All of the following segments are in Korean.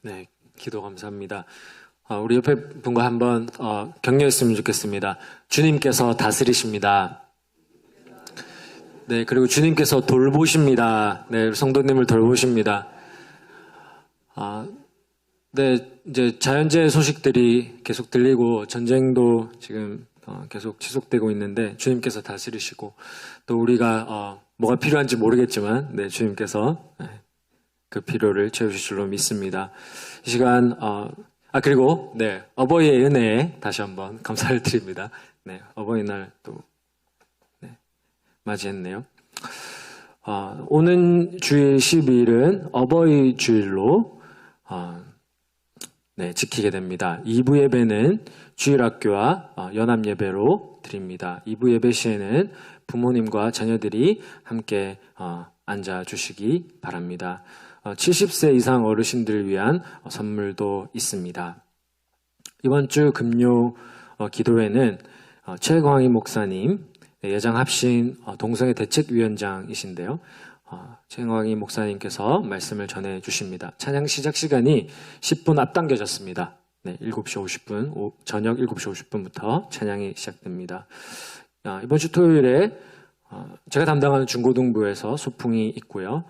네, 기도 감사합니다. 우리 옆에 분과 한번 격려했으면 좋겠습니다. 주님께서 다스리십니다. 네, 그리고 주님께서 돌보십니다. 네, 성도님을 돌보십니다. 네, 이제 자연재해 소식들이 계속 들리고 전쟁도 지금 계속 지속되고 있는데 주님께서 다스리시고 또 우리가 뭐가 필요한지 모르겠지만 네, 주님께서 그 필요를 채우실 줄로 믿습니다. 이 시간 그리고 네, 어버이의 은혜에 다시 한번 감사를 드립니다. 네, 어버이날 또 네, 맞이했네요. 오는 주일 12일은 어버이 주일로 네, 지키게 됩니다. 2부 예배는 주일학교와 연합 예배로 드립니다. 2부 예배 시에는 부모님과 자녀들이 함께 앉아주시기 바랍니다. 70세 이상 어르신들을 위한 선물도 있습니다. 이번 주 금요 기도회는 최광희 목사님, 예장합신 동성애 대책위원장이신데요. 최광희 목사님께서 말씀을 전해주십니다. 찬양 시작 시간이 10분 앞당겨졌습니다. 네, 7시 50분, 저녁 7시 50분부터 찬양이 시작됩니다. 이번 주 토요일에 제가 담당하는 중고등부에서 소풍이 있고요.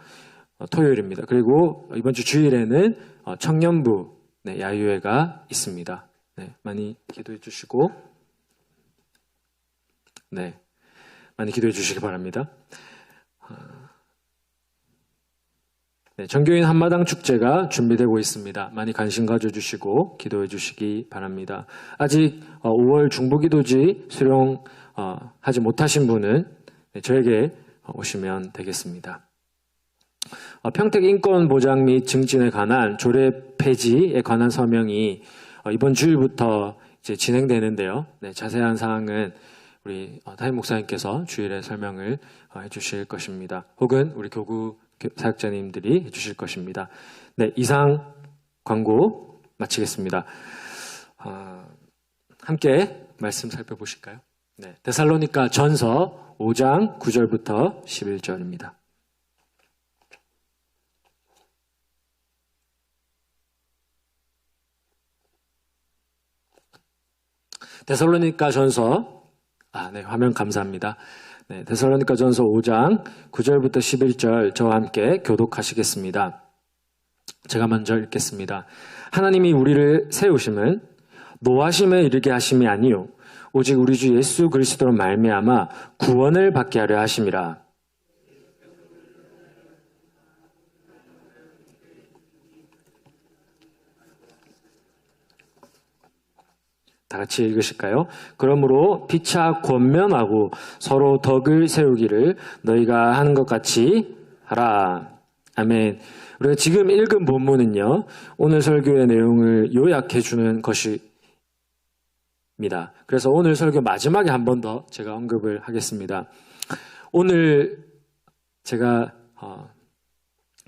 토요일입니다. 그리고 이번 주 주일에는 청년부 네, 야유회가 있습니다. 네, 많이 기도해 주시고 네, 많이 기도해 주시기 바랍니다. 네, 전교인 한마당 축제가 준비되고 있습니다. 많이 관심 가져주시고 기도해 주시기 바랍니다. 아직 5월 중부기도지 수령하지 못하신 분은 네, 저에게 오시면 되겠습니다. 평택 인권보장 및 증진에 관한 조례 폐지에 관한 서명이 이번 주일부터 이제 진행되는데요. 네, 자세한 사항은 우리 담임 목사님께서 주일에 설명을 해주실 것입니다. 혹은 우리 교구 사역자님들이 해주실 것입니다. 네, 이상 광고 마치겠습니다. 함께 말씀 살펴보실까요? 네, 데살로니가 전서 5장 9절부터 11절입니다. 데살로니가 전서, 네, 화면 감사합니다. 네, 데살로니가 전서 5장 9절부터 11절 저와 함께 교독하시겠습니다. 제가 먼저 읽겠습니다. 하나님이 우리를 세우심은 노하심에 이르게 하심이 아니요 오직 우리 주 예수 그리스도로 말미암아 구원을 받게 하려 하심이라. 다 같이 읽으실까요? 그러므로 피차 권면하고 서로 덕을 세우기를 너희가 하는 것 같이 하라. 아멘. 우리가 지금 읽은 본문은요, 오늘 설교의 내용을 요약해 주는 것입니다. 그래서 오늘 설교 마지막에 한 번 더 제가 언급을 하겠습니다. 오늘 제가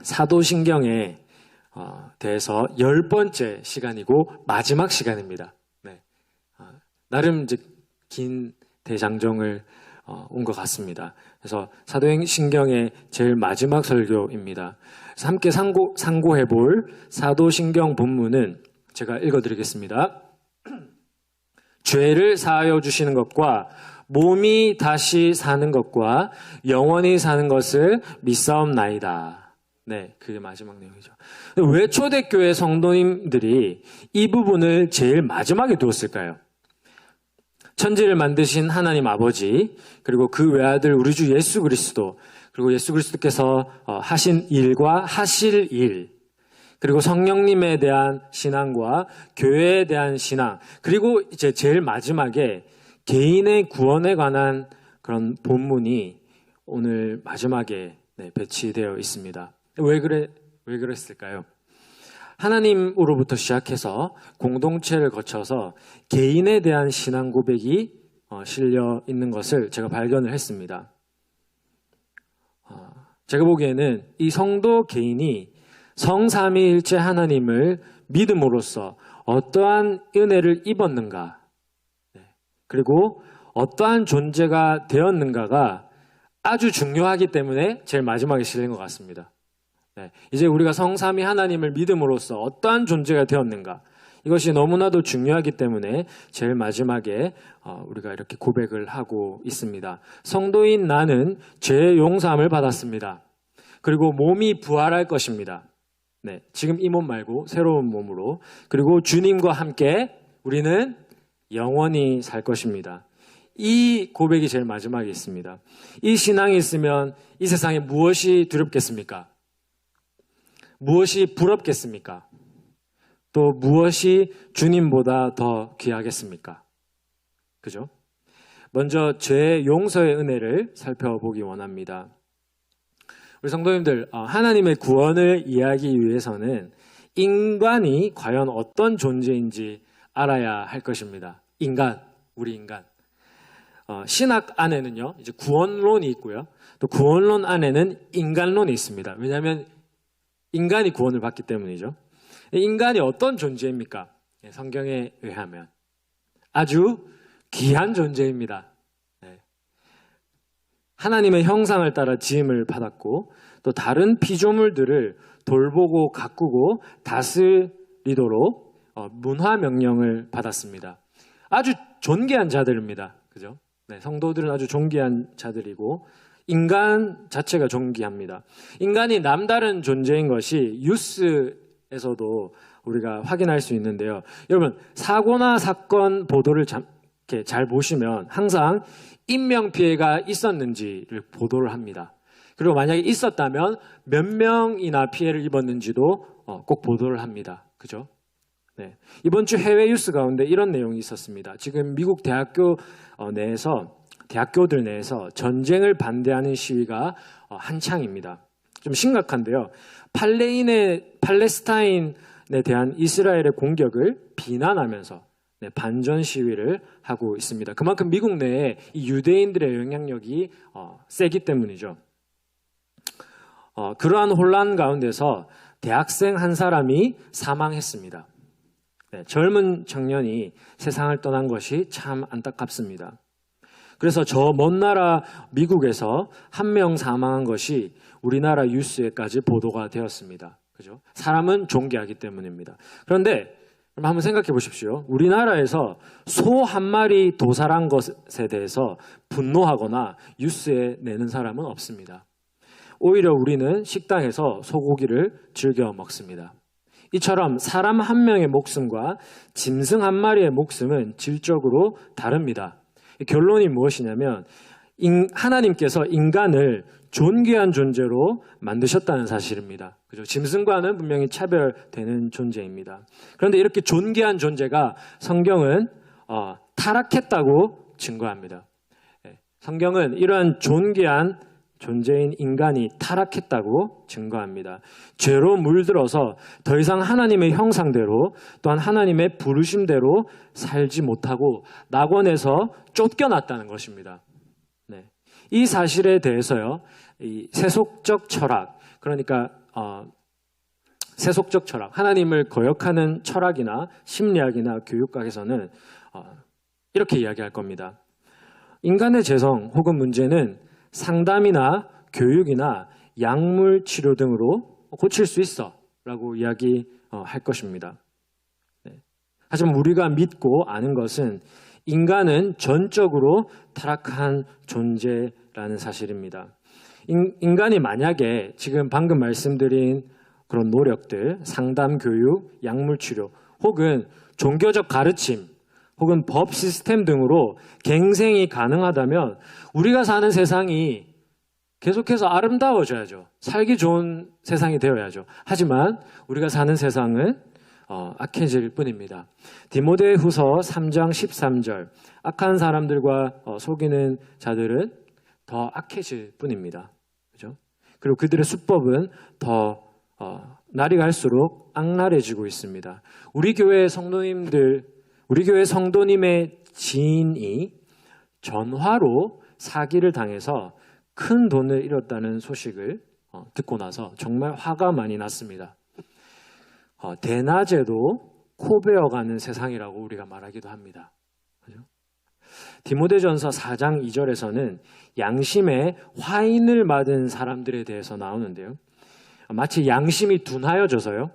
사도신경에 대해서 10번째 시간이고 마지막 시간입니다. 나름 이제 긴 대장정을 온 것 같습니다. 그래서 사도신경의 제일 마지막 설교입니다. 그래서 함께 상고해볼 사도신경 본문은 제가 읽어드리겠습니다. 죄를 사하여 주시는 것과 몸이 다시 사는 것과 영원히 사는 것을 믿사옵나이다. 네, 그게 마지막 내용이죠. 왜 초대교회 성도님들이 이 부분을 제일 마지막에 두었을까요? 천지를 만드신 하나님 아버지, 그리고 그 외아들 우리 주 예수 그리스도, 그리고 예수 그리스도께서 하신 일과 하실 일, 그리고 성령님에 대한 신앙과 교회에 대한 신앙, 그리고 이제 제일 마지막에 개인의 구원에 관한 그런 본문이 오늘 마지막에 배치되어 있습니다. 왜 그랬을까요? 하나님으로부터 시작해서 공동체를 거쳐서 개인에 대한 신앙 고백이 실려 있는 것을 제가 발견을 했습니다. 제가 보기에는 이 성도 개인이 성삼위일체 하나님을 믿음으로써 어떠한 은혜를 입었는가, 그리고 어떠한 존재가 되었는가가 아주 중요하기 때문에 제일 마지막에 실린 것 같습니다. 네, 이제 우리가 성삼위 하나님을 믿음으로써 어떠한 존재가 되었는가, 이것이 너무나도 중요하기 때문에 제일 마지막에 우리가 이렇게 고백을 하고 있습니다. 성도인 나는 죄의 용서함을 받았습니다. 그리고 몸이 부활할 것입니다. 네, 지금 이 몸 말고 새로운 몸으로. 그리고 주님과 함께 우리는 영원히 살 것입니다. 이 고백이 제일 마지막에 있습니다. 이 신앙이 있으면 이 세상에 무엇이 두렵겠습니까? 무엇이 부럽겠습니까? 또 무엇이 주님보다 더 귀하겠습니까? 그죠? 먼저 죄의 용서의 은혜를 살펴보기 원합니다. 우리 성도님들, 하나님의 구원을 이해하기 위해서는 인간이 과연 어떤 존재인지 알아야 할 것입니다. 우리 인간. 신학 안에는요, 이제 구원론이 있고요. 또 구원론 안에는 인간론이 있습니다. 왜냐하면 인간이 구원을 받기 때문이죠. 인간이 어떤 존재입니까? 성경에 의하면 아주 귀한 존재입니다. 하나님의 형상을 따라 지음을 받았고 또 다른 피조물들을 돌보고 가꾸고 다스리도록 문화 명령을 받았습니다. 아주 존귀한 자들입니다. 그죠? 네, 성도들은 아주 존귀한 자들이고 인간 자체가 존귀합니다. 인간이 남다른 존재인 것이 뉴스에서도 우리가 확인할 수 있는데요. 여러분, 사고나 사건 보도를 잘 보시면 항상 인명피해가 있었는지를 보도를 합니다. 그리고 만약에 있었다면 몇 명이나 피해를 입었는지도 꼭 보도를 합니다. 그죠? 네. 이번 주 해외 뉴스 가운데 이런 내용이 있었습니다. 지금 미국 대학교들 내에서 전쟁을 반대하는 시위가 한창입니다. 좀 심각한데요. 팔레스타인에 대한 이스라엘의 공격을 비난하면서 반전 시위를 하고 있습니다. 그만큼 미국 내에 이 유대인들의 영향력이 세기 때문이죠. 그러한 혼란 가운데서 대학생 한 사람이 사망했습니다. 네, 젊은 청년이 세상을 떠난 것이 참 안타깝습니다. 그래서 저 먼 나라 미국에서 한 명 사망한 것이 우리나라 뉴스에까지 보도가 되었습니다. 그죠? 사람은 존귀하기 때문입니다. 그런데 한번 생각해 보십시오. 우리나라에서 소 한 마리 도살한 것에 대해서 분노하거나 뉴스에 내는 사람은 없습니다. 오히려 우리는 식당에서 소고기를 즐겨 먹습니다. 이처럼 사람 한 명의 목숨과 짐승 한 마리의 목숨은 질적으로 다릅니다. 결론이 무엇이냐면 하나님께서 인간을 존귀한 존재로 만드셨다는 사실입니다. 그죠? 짐승과는 분명히 차별되는 존재입니다. 그런데 이렇게 존귀한 존재가 성경은 타락했다고 증거합니다. 성경은 이러한 존귀한 존재인 인간이 타락했다고 증거합니다. 죄로 물들어서 더 이상 하나님의 형상대로 또한 하나님의 부르심대로 살지 못하고 낙원에서 쫓겨났다는 것입니다. 네. 이 사실에 대해서요, 이 세속적 철학, 그러니까 세속적 철학, 하나님을 거역하는 철학이나 심리학이나 교육학에서는 이렇게 이야기할 겁니다. 인간의 재성 혹은 문제는 상담이나 교육이나 약물 치료 등으로 고칠 수 있어 라고 이야기할 것입니다. 네. 하지만 우리가 믿고 아는 것은 인간은 전적으로 타락한 존재라는 사실입니다. 인간이 만약에 지금 방금 말씀드린 그런 노력들, 상담, 교육, 약물 치료 혹은 종교적 가르침 혹은 법 시스템 등으로 갱생이 가능하다면 우리가 사는 세상이 계속해서 아름다워져야죠. 살기 좋은 세상이 되어야죠. 하지만 우리가 사는 세상은 악해질 뿐입니다. 디모데후서 3장 13절, 악한 사람들과 속이는 자들은 더 악해질 뿐입니다. 그죠? 그리고 그들의 수법은 더 날이 갈수록 악랄해지고 있습니다. 우리 교회 성도님의 지인이 전화로 사기를 당해서 큰 돈을 잃었다는 소식을 듣고 나서 정말 화가 많이 났습니다. 대낮에도 코베어가는 세상이라고 우리가 말하기도 합니다. 그죠? 디모데전서 4장 2절에서는 양심에 화인을 맞은 사람들에 대해서 나오는데요. 마치 양심이 둔하여져서요.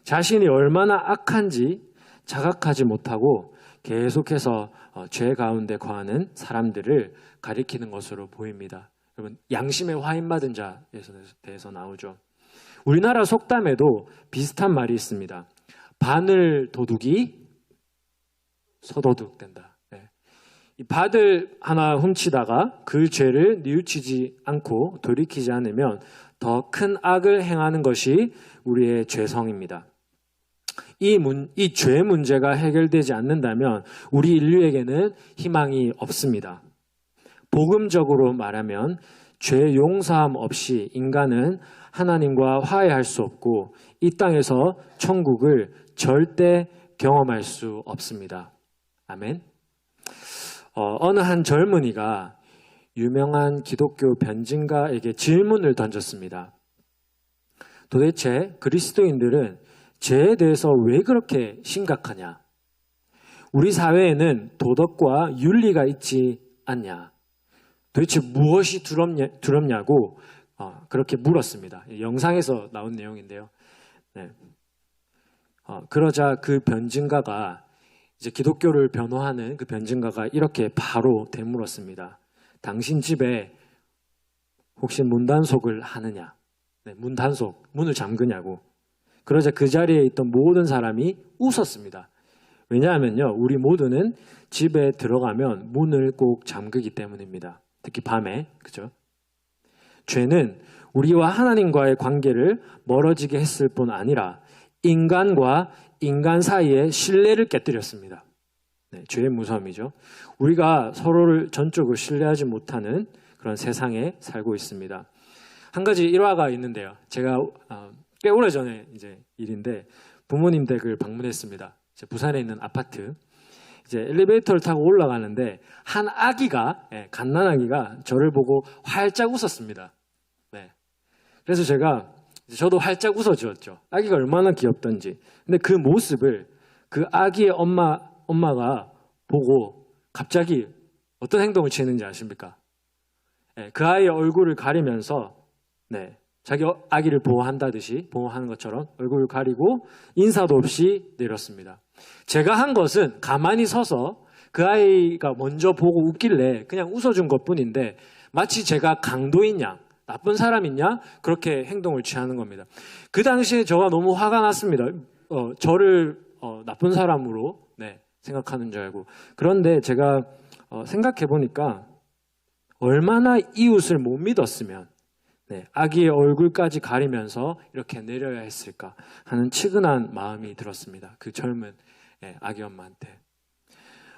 자신이 얼마나 악한지 자각하지 못하고 계속해서 죄 가운데 거하는 사람들을 가리키는 것으로 보입니다. 여러분, 양심에 화인받은 자에 대해서 나오죠. 우리나라 속담에도 비슷한 말이 있습니다. 바늘 도둑이 서도둑 된다. 네. 이 밭을 하나 훔치다가 그 죄를 뉘우치지 않고 돌이키지 않으면 더 큰 악을 행하는 것이 우리의 죄성입니다. 이 죄 문제가 해결되지 않는다면 우리 인류에게는 희망이 없습니다. 복음적으로 말하면 죄 용서함 없이 인간은 하나님과 화해할 수 없고 이 땅에서 천국을 절대 경험할 수 없습니다. 아멘. 어느 한 젊은이가 유명한 기독교 변증가에게 질문을 던졌습니다. 도대체 그리스도인들은 죄에 대해서 왜 그렇게 심각하냐? 우리 사회에는 도덕과 윤리가 있지 않냐? 도대체 무엇이 두렵냐고 그렇게 물었습니다. 영상에서 나온 내용인데요. 네. 그러자 그 변증가가 이제 기독교를 변호하는 그 변증가가 이렇게 바로 되물었습니다. 당신 집에 혹시 문단속을 하느냐? 네, 문단속, 문을 잠그냐고. 그러자 그 자리에 있던 모든 사람이 웃었습니다. 왜냐하면요, 우리 모두는 집에 들어가면 문을 꼭 잠그기 때문입니다. 특히 밤에, 그죠? 죄는 우리와 하나님과의 관계를 멀어지게 했을 뿐 아니라 인간과 인간 사이의 신뢰를 깨뜨렸습니다. 네, 죄의 무서움이죠. 우리가 서로를 전적으로 신뢰하지 못하는 그런 세상에 살고 있습니다. 한 가지 일화가 있는데요. 제가 꽤 오래전에 이제 일인데 부모님 댁을 방문했습니다. 이제 부산에 있는 아파트. 이제 엘리베이터를 타고 올라가는데 한 아기가, 갓난아기가 저를 보고 활짝 웃었습니다. 네. 그래서 저도 활짝 웃어주었죠. 아기가 얼마나 귀엽던지. 근데 그 모습을 그 아기의 엄마가 보고 갑자기 어떤 행동을 취했는지 아십니까? 네, 그 아이의 얼굴을 가리면서 자기 아기를 보호한다듯이 보호하는 것처럼 얼굴을 가리고 인사도 없이 내렸습니다. 제가 한 것은 가만히 서서 그 아이가 먼저 보고 웃길래 그냥 웃어준 것뿐인데 마치 제가 강도인 양, 나쁜 사람이냐? 그렇게 행동을 취하는 겁니다. 그 당시에 저가 너무 화가 났습니다. 저를 나쁜 사람으로 생각하는 줄 알고. 그런데 제가 생각해 보니까 얼마나 이웃을 못 믿었으면 아기의 얼굴까지 가리면서 이렇게 내려야 했을까 하는 측은한 마음이 들었습니다. 그 젊은 아기 엄마한테.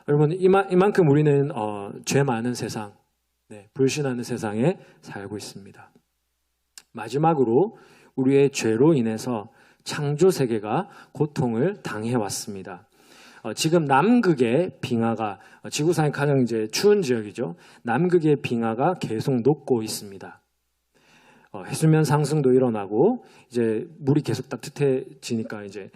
여러분, 이만큼 우리는 죄 많은 세상, 불신하는 세상에 살고 있습니다. 마지막으로 우리의 죄로 인해서 창조 세계가 고통을 당해왔습니다. 지금 남극의 빙하가 지구상의 가장 이제 추운 지역이죠. 남극의 빙하가 계속 녹고 있습니다. 해수면 상승도 일어나고 이제 물이 계속 따뜻해지니까 이제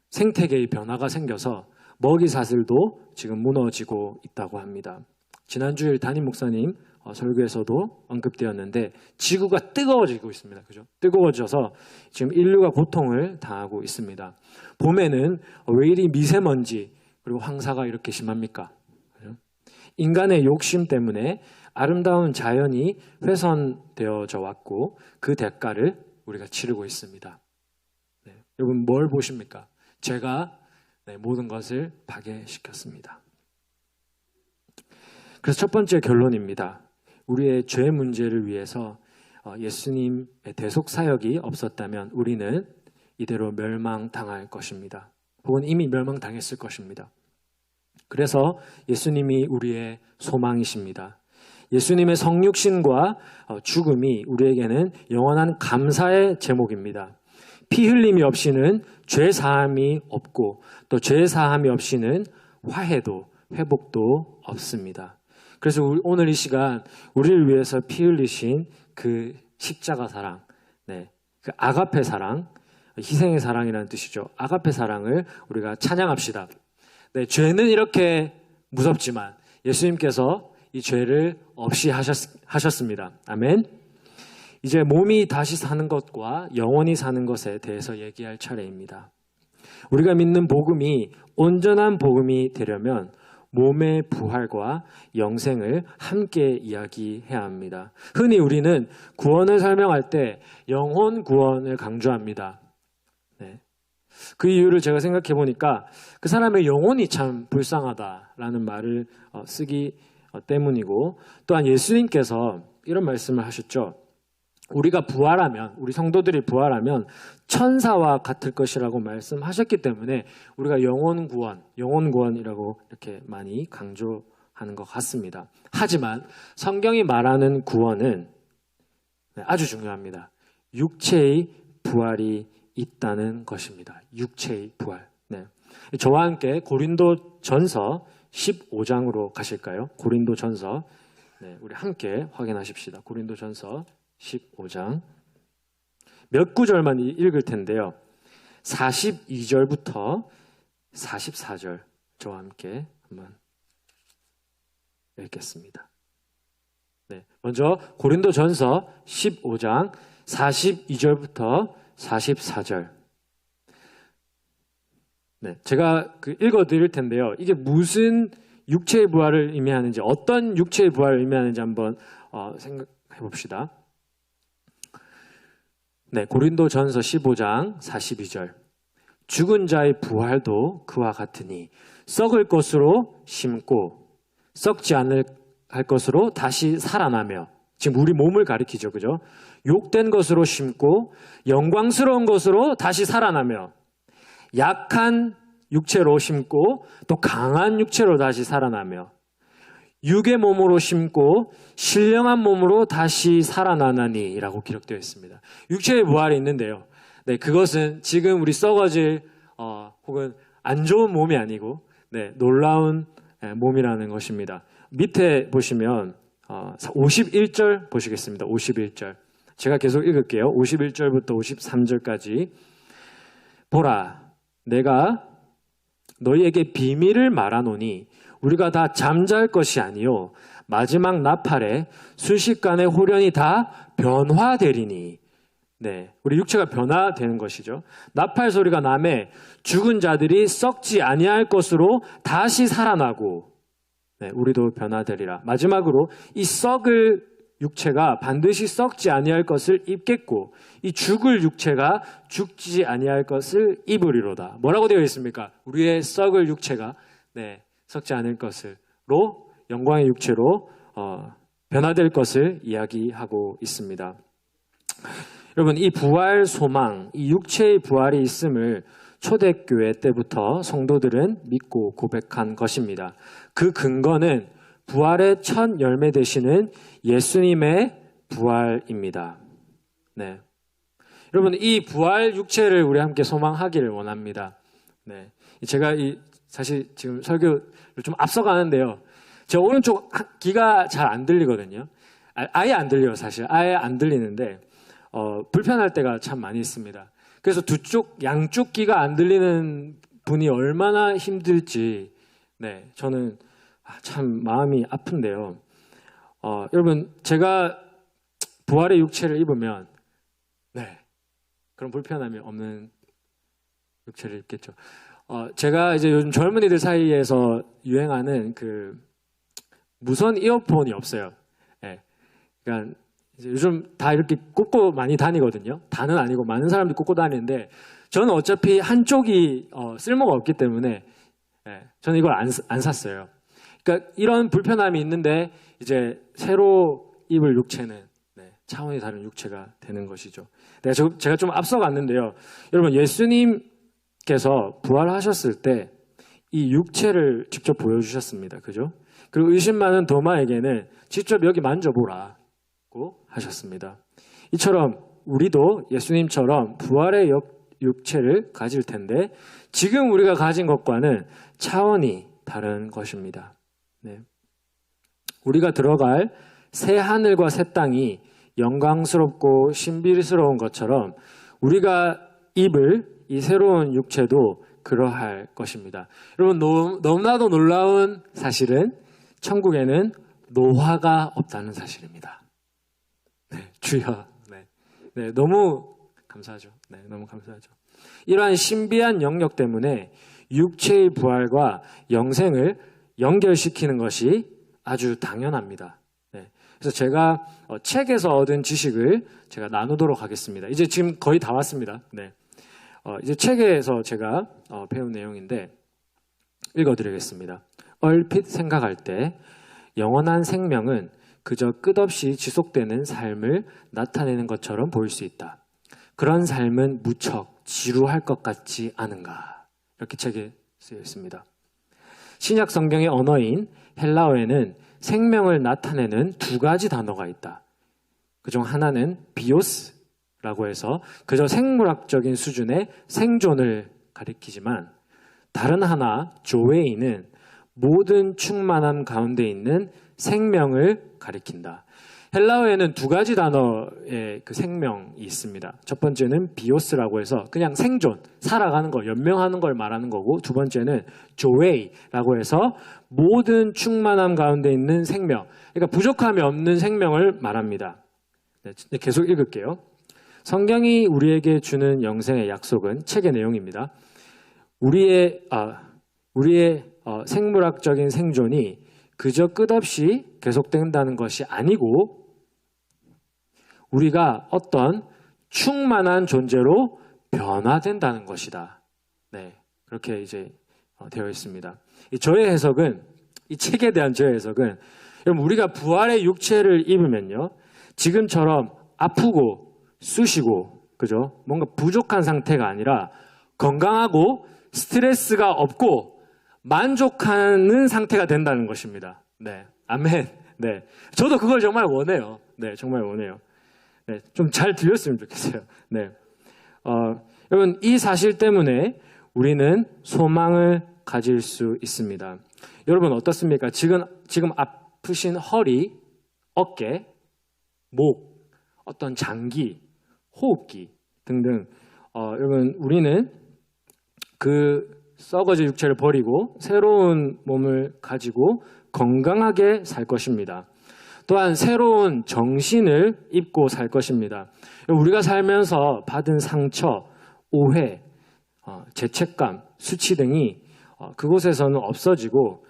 생태계의 변화가 생겨서 먹이 사슬도 지금 무너지고 있다고 합니다. 지난주일 담임 목사님 설교에서도 언급되었는데 지구가 뜨거워지고 있습니다. 그죠? 뜨거워져서 지금 인류가 고통을 당하고 있습니다. 봄에는 왜 이리 미세먼지 그리고 황사가 이렇게 심합니까? 그죠? 인간의 욕심 때문에 아름다운 자연이 훼손되어져 왔고 그 대가를 우리가 치르고 있습니다. 여러분 뭘 보십니까? 제가 모든 것을 파괴시켰습니다. 그래서 첫 번째 결론입니다. 우리의 죄 문제를 위해서 예수님의 대속 사역이 없었다면 우리는 이대로 멸망당할 것입니다. 혹은 이미 멸망당했을 것입니다. 그래서 예수님이 우리의 소망이십니다. 예수님의 성육신과 죽음이 우리에게는 영원한 감사의 제목입니다. 피 흘림이 없이는 죄 사함이 없고 또 죄 사함이 없이는 화해도 회복도 없습니다. 그래서 오늘 이 시간 우리를 위해서 피 흘리신 그 십자가 사랑, 그 아가페 사랑, 희생의 사랑이라는 뜻이죠. 아가페 사랑을 우리가 찬양합시다. 죄는 이렇게 무섭지만 예수님께서 이 죄를 없이 하셨습니다. 아멘. 이제 몸이 다시 사는 것과 영원히 사는 것에 대해서 얘기할 차례입니다. 우리가 믿는 복음이 온전한 복음이 되려면 몸의 부활과 영생을 함께 이야기해야 합니다. 흔히 우리는 구원을 설명할 때 영혼 구원을 강조합니다. 네. 그 이유를 제가 생각해 보니까 그 사람의 영혼이 참 불쌍하다라는 말을 쓰기 때문이고, 또한 예수님께서 이런 말씀을 하셨죠. 우리가 부활하면, 우리 성도들이 부활하면 천사와 같을 것이라고 말씀하셨기 때문에 우리가 영혼 구원이라고 이렇게 많이 강조하는 것 같습니다. 하지만 성경이 말하는 구원은 아주 중요합니다. 육체의 부활이 있다는 것입니다. 육체의 부활. 네. 저와 함께 고린도전서 15장으로 가실까요? 고린도전서. 네, 우리 함께 확인하십시다. 고린도전서 15장. 몇 구절만 읽을 텐데요. 42절부터 44절 저와 함께 한번 읽겠습니다. 네, 먼저 고린도전서 15장 42절부터 44절. 네, 제가 읽어드릴 텐데요. 이게 무슨 육체의 부활을 의미하는지, 어떤 육체의 부활을 의미하는지 한번 생각해 봅시다. 네, 고린도전서 15장 42절. 죽은 자의 부활도 그와 같으니 썩을 것으로 심고 썩지 않을 것으로 다시 살아나며, 지금 우리 몸을 가리키죠, 그죠? 욕된 것으로 심고 영광스러운 것으로 다시 살아나며, 약한 육체로 심고 또 강한 육체로 다시 살아나며, 육의 몸으로 심고 신령한 몸으로 다시 살아나나니 라고 기록되어 있습니다. 육체의 부활이 있는데요. 네, 그것은 지금 우리 썩어질 혹은 안 좋은 몸이 아니고 놀라운 몸이라는 것입니다. 밑에 보시면 51절 보시겠습니다. 51절. 제가 계속 읽을게요. 51절부터 53절까지. 보라, 내가 너희에게 비밀을 말하노니 우리가 다 잠잘 것이 아니요 마지막 나팔에 순식간에 홀연히 다 변화되리니. 네, 우리 육체가 변화되는 것이죠. 나팔 소리가 나매 죽은 자들이 썩지 아니할 것으로 다시 살아나고, 네, 우리도 변화되리라. 마지막으로 이 썩을 육체가 반드시 썩지 아니할 것을 입겠고 이 죽을 육체가 죽지 아니할 것을 입으리로다. 뭐라고 되어 있습니까? 우리의 썩을 육체가 썩지 않을 것으로 영광의 육체로 변화될 것을 이야기하고 있습니다. 여러분, 이 부활 소망, 이 육체의 부활이 있음을 초대교회 때부터 성도들은 믿고 고백한 것입니다. 그 근거는 부활의 첫 열매 되시는 예수님의 부활입니다. 네. 여러분, 이 부활 육체를 우리 함께 소망하기를 원합니다. 네. 제가 사실 지금 설교를 좀 앞서가는데요. 제 오른쪽 귀가 잘 안 들리거든요. 아예 안 들려요, 사실. 아예 안 들리는데, 불편할 때가 참 많이 있습니다. 그래서 양쪽 귀가 안 들리는 분이 얼마나 힘들지, 네, 저는 참 마음이 아픈데요. 여러분, 제가 부활의 육체를 입으면, 네, 그런 불편함이 없는 육체를 입겠죠. 제가 이제 요즘 젊은이들 사이에서 유행하는 무선 이어폰이 없어요. 네. 그러니까 이제 요즘 다 이렇게 꽂고 많이 다니거든요. 다는 아니고 많은 사람들이 꽂고 다니는데 저는 어차피 한쪽이 쓸모가 없기 때문에 저는 이걸 안 샀어요. 그러니까 이런 불편함이 있는데 이제 새로 입을 육체는 차원이 다른 육체가 되는 것이죠. 제가 좀 앞서갔는데요. 여러분, 예수님께서 부활하셨을 때 이 육체를 직접 보여주셨습니다. 그죠? 그리고 의심 많은 도마에게는 직접 여기 만져보라고 하셨습니다. 이처럼 우리도 예수님처럼 부활의 육체를 가질 텐데 지금 우리가 가진 것과는 차원이 다른 것입니다. 네. 우리가 들어갈 새 하늘과 새 땅이 영광스럽고 신비스러운 것처럼 우리가 입을 이 새로운 육체도 그러할 것입니다. 여러분, 너무나도 놀라운 사실은 천국에는 노화가 없다는 사실입니다. 네, 주여. 네. 네, 너무 감사하죠. 네, 너무 감사하죠. 이러한 신비한 영역 때문에 육체의 부활과 영생을 연결시키는 것이 아주 당연합니다. 네, 그래서 제가 책에서 얻은 지식을 제가 나누도록 하겠습니다. 이제 지금 거의 다 왔습니다. 네, 이제 책에서 제가 배운 내용인데 읽어드리겠습니다. 얼핏 생각할 때 영원한 생명은 그저 끝없이 지속되는 삶을 나타내는 것처럼 보일 수 있다. 그런 삶은 무척 지루할 것 같지 않은가? 이렇게 책에 쓰여 있습니다. 신약 성경의 언어인 헬라어에는 생명을 나타내는 두 가지 단어가 있다. 그중 하나는 비오스라고 해서 그저 생물학적인 수준의 생존을 가리키지만 다른 하나 조에이는 모든 충만함 가운데 있는 생명을 가리킨다. 헬라어에는 두 가지 단어의 그 생명이 있습니다. 첫 번째는 비오스라고 해서 그냥 생존, 살아가는 거, 연명하는 걸 말하는 거고, 두 번째는 조에이라고 해서 모든 충만함 가운데 있는 생명, 그러니까 부족함이 없는 생명을 말합니다. 네, 계속 읽을게요. 성경이 우리에게 주는 영생의 약속은 책의 내용입니다. 우리의 생물학적인 생존이 그저 끝없이 계속된다는 것이 아니고 우리가 어떤 충만한 존재로 변화된다는 것이다. 네, 그렇게 이제 되어 있습니다. 저의 해석은, 이 책에 대한 저의 해석은, 여러분 우리가 부활의 육체를 입으면요, 지금처럼 아프고 쑤시고, 그죠? 뭔가 부족한 상태가 아니라 건강하고 스트레스가 없고 만족하는 상태가 된다는 것입니다. 네, 아멘. 네, 저도 그걸 정말 원해요. 네, 정말 원해요. 네, 좀 잘 들렸으면 좋겠어요. 네, 여러분 이 사실 때문에 우리는 소망을 가질 수 있습니다. 여러분 어떻습니까? 지금 아프신 허리, 어깨, 목, 어떤 장기, 호흡기 등등. 여러분 우리는 그 썩어질 육체를 버리고 새로운 몸을 가지고 건강하게 살 것입니다. 또한 새로운 정신을 입고 살 것입니다. 우리가 살면서 받은 상처, 오해, 죄책감, 수치 등이 그곳에서는 없어지고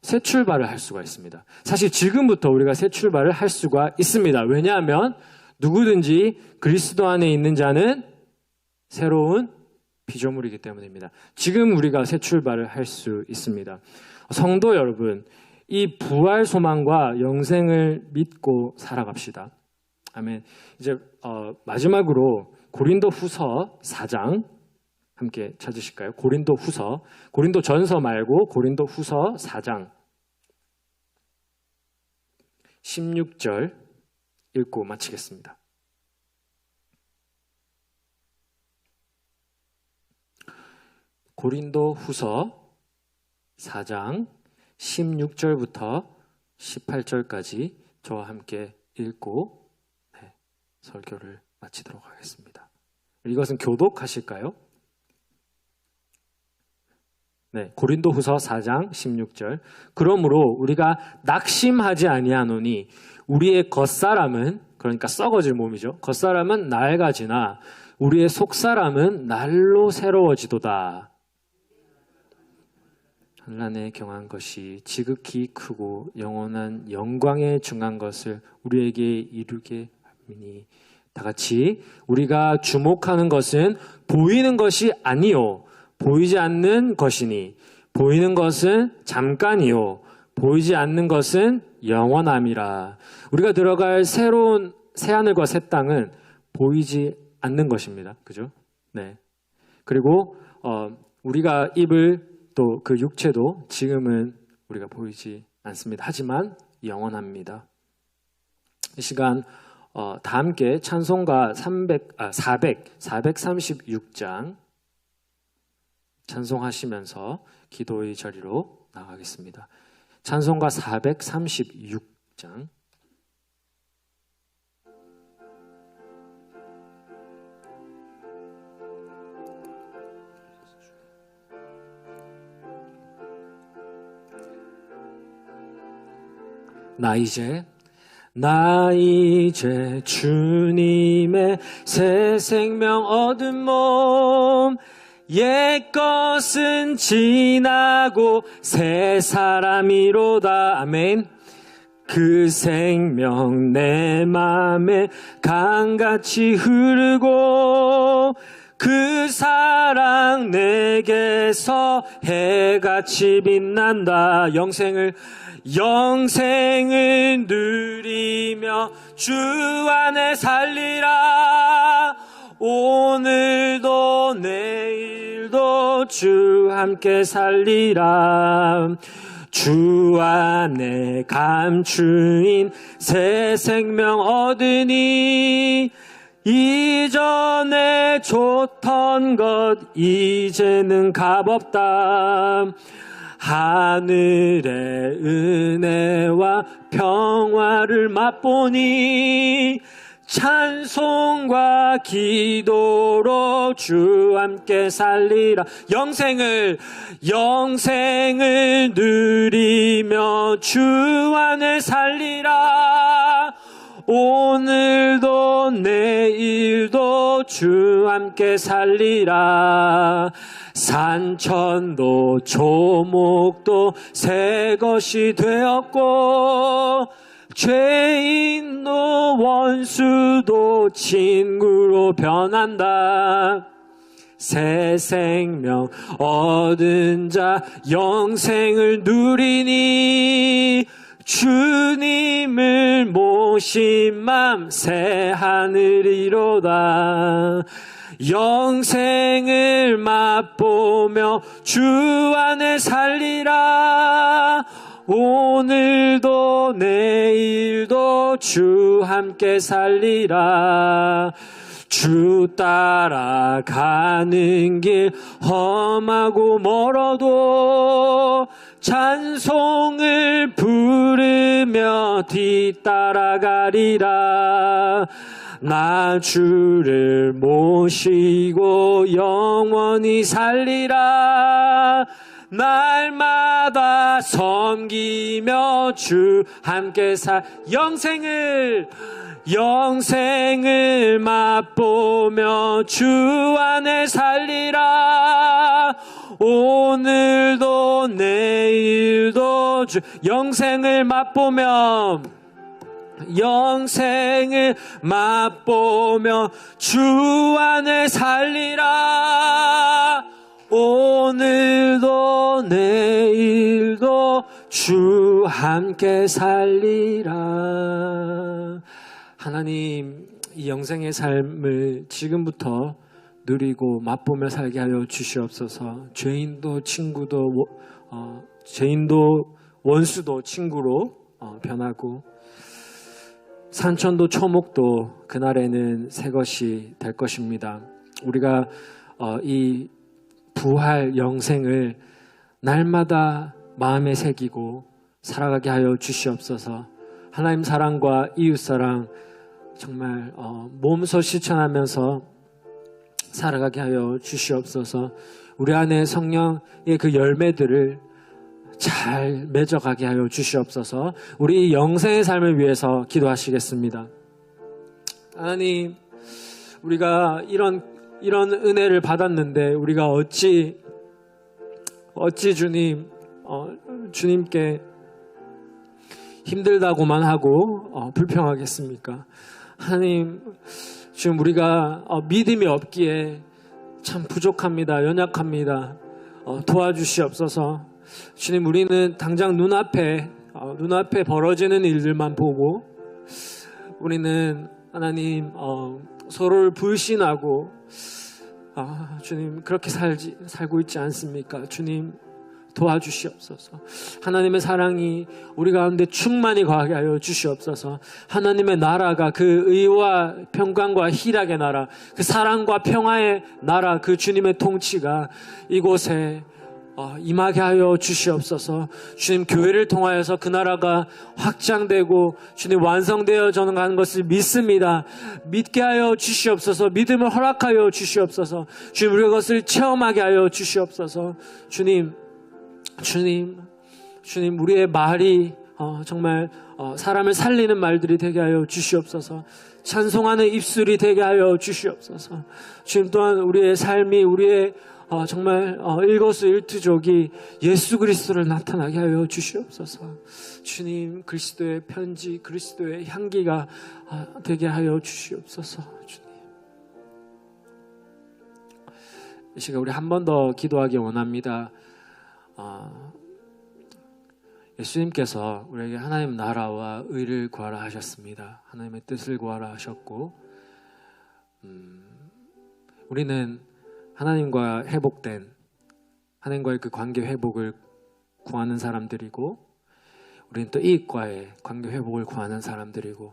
새 출발을 할 수가 있습니다. 사실 지금부터 우리가 새 출발을 할 수가 있습니다. 왜냐하면 누구든지 그리스도 안에 있는 자는 새로운 피조물이기 때문입니다. 지금 우리가 새 출발을 할 수 있습니다. 성도 여러분, 이 부활 소망과 영생을 믿고 살아갑시다. 아멘. 이제 마지막으로 고린도 후서 4장 함께 찾으실까요? 고린도 후서, 고린도 전서 말고 고린도 후서 4장 16절 읽고 마치겠습니다. 고린도 후서 4장 16절부터 18절까지 저와 함께 읽고 설교를 마치도록 하겠습니다. 이것은 교독하실까요? 네, 고린도 후서 4장 16절. 그러므로 우리가 낙심하지 아니하노니 우리의 겉사람은, 그러니까 썩어질 몸이죠, 겉사람은 낡아지나 우리의 속사람은 날로 새로워지도다. 환난에 경한 것이 지극히 크고 영원한 영광에 중한 것을 우리에게 이루게 하니, 다 같이 우리가 주목하는 것은 보이는 것이 아니요 보이지 않는 것이니, 보이는 것은 잠깐이요 보이지 않는 것은 영원함이라. 우리가 들어갈 새로운 새하늘과 새 땅은 보이지 않는 것입니다. 그죠? 네. 그리고 우리가 입을 또 그 육체도 지금은 우리가 보이지 않습니다. 하지만 영원합니다. 이 시간 다 함께 찬송가 436장 찬송하시면서 기도의 자리로 나가겠습니다. 찬송가 436장 나 나 이제 주님의 새 생명 얻은 몸 옛것은 지나고 새 사람이로다. 아멘. 그 생명 내 맘에 강같이 흐르고 그 사랑 내게서 해같이 빛난다. 영생을 누리며 주 안에 살리라. 오늘도 내일도 주 함께 살리라. 주 안에 감추인 새 생명 얻으니 이전에 좋던 것 이제는 값없다. 하늘의 은혜와 평화를 맛보니 찬송과 기도로 주 함께 살리라. 영생을 누리며 주 안에 살리라. 오늘도 내일도 주 함께 살리라. 산천도 조목도 새 것이 되었고 죄인도 원수도 친구로 변한다. 새 생명 얻은 자 영생을 누리니 주님을 모신 맘 새 하늘이로다. 영생을 맛보며 주 안에 살리라. 오늘도 내일도 주 함께 살리라. 주 따라가는 길 험하고 멀어도 찬송을 부르며 뒤따라가리라. 나 주를 모시고 영원히 살리라. 날마다 섬기며 주 함께 영생을 맛보며 주 안에 살리라. 오늘도 내일도 주 영생을 맛보며 주 안에 살리라. 오늘도 내일도 주 함께 살리라. 하나님, 이 영생의 삶을 지금부터 누리고 맛보며 살게 하여 주시옵소서. 죄인도 원수도 친구로 변하고 산천도 초목도 그날에는 새 것이 될 것입니다. 우리가 이 부활 영생을 날마다 마음에 새기고 살아가게 하여 주시옵소서. 하나님 사랑과 이웃 사랑 정말 몸소 실천하면서 살아가게 하여 주시옵소서. 우리 안에 성령의 그 열매들을 잘 맺어가게 하여 주시옵소서. 우리 영생의 삶을 위해서 기도하시겠습니다. 하나님, 우리가 이런 은혜를 받았는데 우리가 어찌 주님께 힘들다고만 하고 불평하겠습니까? 하나님, 지금 우리가 믿음이 없기에 참 부족합니다. 연약합니다. 도와주시옵소서. 주님, 우리는 당장 눈앞에 벌어지는 일들만 보고 우리는 하나님 서로를 불신하고 주님 그렇게 살고 있지 않습니까? 주님 도와주시옵소서. 하나님의 사랑이 우리 가운데 충만히 거하게 하여 주시옵소서. 하나님의 나라가 그 의와 평강과 희락의 나라, 그 사랑과 평화의 나라, 그 주님의 통치가 이곳에 임하게 하여 주시옵소서. 주님, 교회를 통하여서 그 나라가 확장되고 주님 완성되어져 가는 것을 믿습니다. 믿게 하여 주시옵소서. 믿음을 허락하여 주시옵소서. 주님, 우리 그것을 체험하게 하여 주시옵소서. 주님, 우리의 말이 정말 사람을 살리는 말들이 되게 하여 주시옵소서. 찬송하는 입술이 되게 하여 주시옵소서. 주님 또한 우리의 삶이 우리의 정말 일거수일투족이 예수 그리스도를 나타나게 하여 주시옵소서. 주님 그리스도의 편지 그리스도의 향기가 되게 하여 주시옵소서. 주님 이 시간 우리 한 번 더 기도하기 원합니다. 예수님께서 우리에게 하나님 나라와 의를 구하라 하셨습니다. 하나님의 뜻을 구하라 하셨고 우리는 하나님과 회복된 하나님과의 그 관계 회복을 구하는 사람들이고 우리는 또 이익과의 관계 회복을 구하는 사람들이고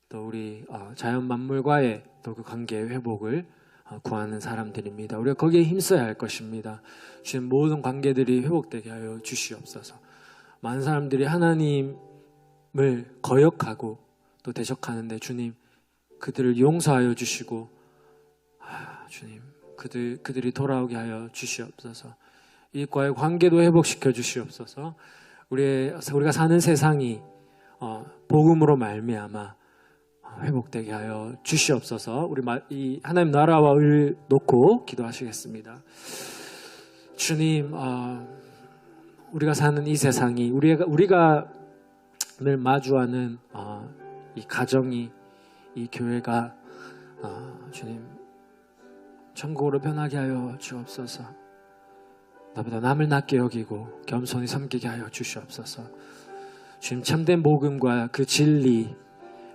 또 우리 자연 만물과의 또 그 관계 회복을 구하는 사람들입니다. 우리가 거기에 힘써야 할 것입니다. 주님 모든 관계들이 회복되게 하여 주시옵소서. 많은 사람들이 하나님을 거역하고 또 대적하는데 주님 그들을 용서하여 주시고 주님 그들이 돌아오게 하여 주시옵소서. 이과의 관계도 회복시켜 주시옵소서. 우리가 사는 세상이 복음으로 말미암아 회복되게 하여 주시옵소서. 우리 이 하나님 나라와 의를 놓고 기도하시겠습니다. 주님, 우리가 사는 이 세상이 우리가 늘 마주하는 이 가정이 이 교회가 주님 천국으로 변하게 하여 주옵소서. 나보다 남을 낮게 여기고 겸손히 섬기게 하여 주시옵소서. 주님 참된 복음과 그 진리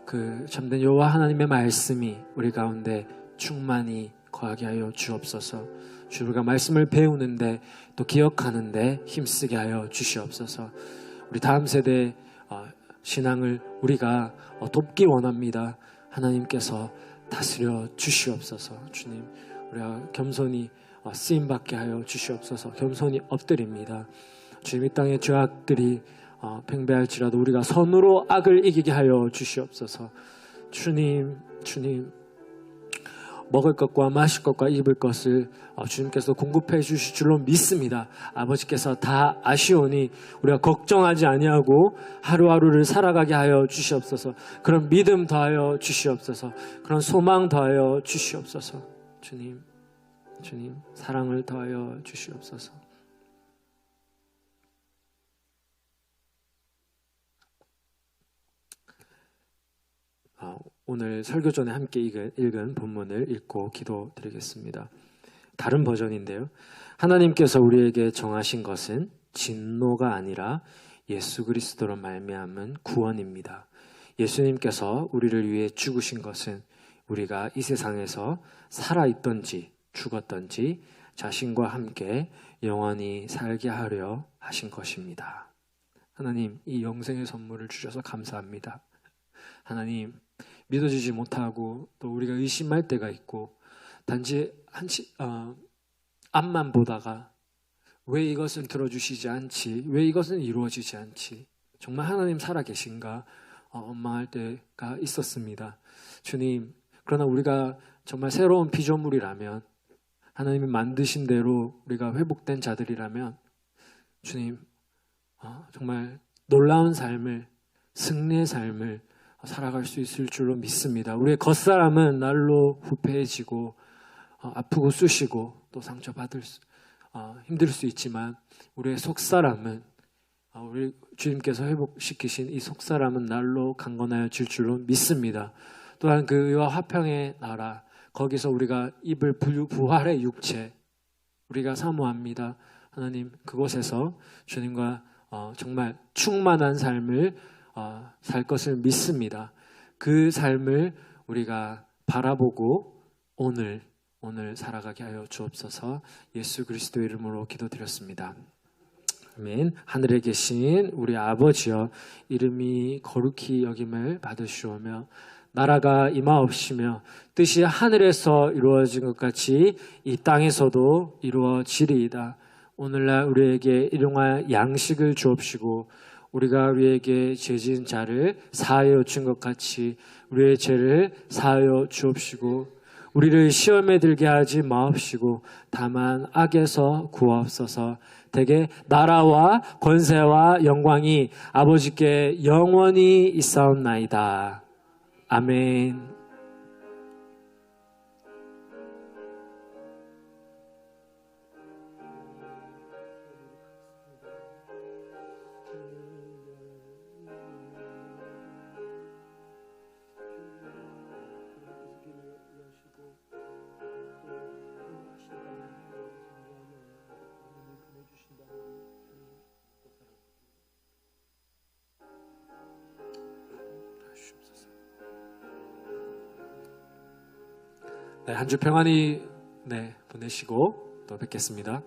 그 참된 여호와 하나님의 말씀이 우리 가운데 충만히 거하게 하여 주옵소서. 주 우리가 말씀을 배우는데 또 기억하는데 힘쓰게 하여 주시옵소서. 우리 다음 세대 신앙을 우리가 돕기 원합니다. 하나님께서 다스려 주시옵소서. 주님 우리가 겸손히 쓰임받게 하여 주시옵소서. 겸손히 엎드립니다. 주님 이 땅의 죄악들이 팽배할지라도 우리가 선으로 악을 이기게 하여 주시옵소서. 주님 먹을 것과 마실 것과 입을 것을 주님께서 공급해 주실 줄로 믿습니다. 아버지께서 다 아시오니 우리가 걱정하지 아니하고 하루하루를 살아가게 하여 주시옵소서. 그런 믿음 더하여 주시옵소서. 그런 소망 더하여 주시옵소서. 주님 사랑을 더하여 주시옵소서. 오늘 설교 전에 함께 읽은 본문을 읽고 기도드리겠습니다. 다른 버전인데요. 하나님께서 우리에게 정하신 것은 진노가 아니라 예수 그리스도로 말미암은 구원입니다. 예수님께서 우리를 위해 죽으신 것은 우리가 이 세상에서 살아있던지 죽었던지 자신과 함께 영원히 살게 하려 하신 것입니다. 하나님 이 영생의 선물을 주셔서 감사합니다. 하나님 믿어지지 못하고 또 우리가 의심할 때가 있고 단지 앞만 보다가 왜 이것을 들어주시지 않지? 왜 이것은 이루어지지 않지? 정말 하나님 살아계신가? 원망할 때가 있었습니다. 주님, 그러나 우리가 정말 새로운 피조물이라면 하나님이 만드신 대로 우리가 회복된 자들이라면 주님, 정말 놀라운 삶을 승리의 삶을 살아갈 수 있을 줄로 믿습니다. 우리의 겉사람은 날로 부패해지고 아프고 쑤시고 또 상처받을 힘들 수 있지만 우리의 속사람은 우리 주님께서 회복시키신 이 속사람은 날로 강건하여 질 줄로 믿습니다. 또한 그 의와 화평의 나라 거기서 우리가 입을 부활의 육체 우리가 사모합니다. 하나님 그곳에서 주님과 정말 충만한 삶을 살 것을 믿습니다. 그 삶을 우리가 바라보고 오늘 살아가게 하여 주옵소서. 예수 그리스도 이름으로 기도드렸습니다. 아멘. 하늘에 계신 우리 아버지여 이름이 거룩히 여김을 받으시오며 나라가 임하옵시며 뜻이 하늘에서 이루어진 것 같이 이 땅에서도 이루어지리이다. 오늘날 우리에게 일용할 양식을 주옵시고 우리가 우리에게 죄진 자를 사하여 준 것 같이 우리의 죄를 사하여 주옵시고 우리를 시험에 들게 하지 마옵시고 다만 악에서 구하옵소서. 되게 나라와 권세와 영광이 아버지께 영원히 있사옵나이다. 아멘. 네, 한 주 평안히 보내시고 또 뵙겠습니다.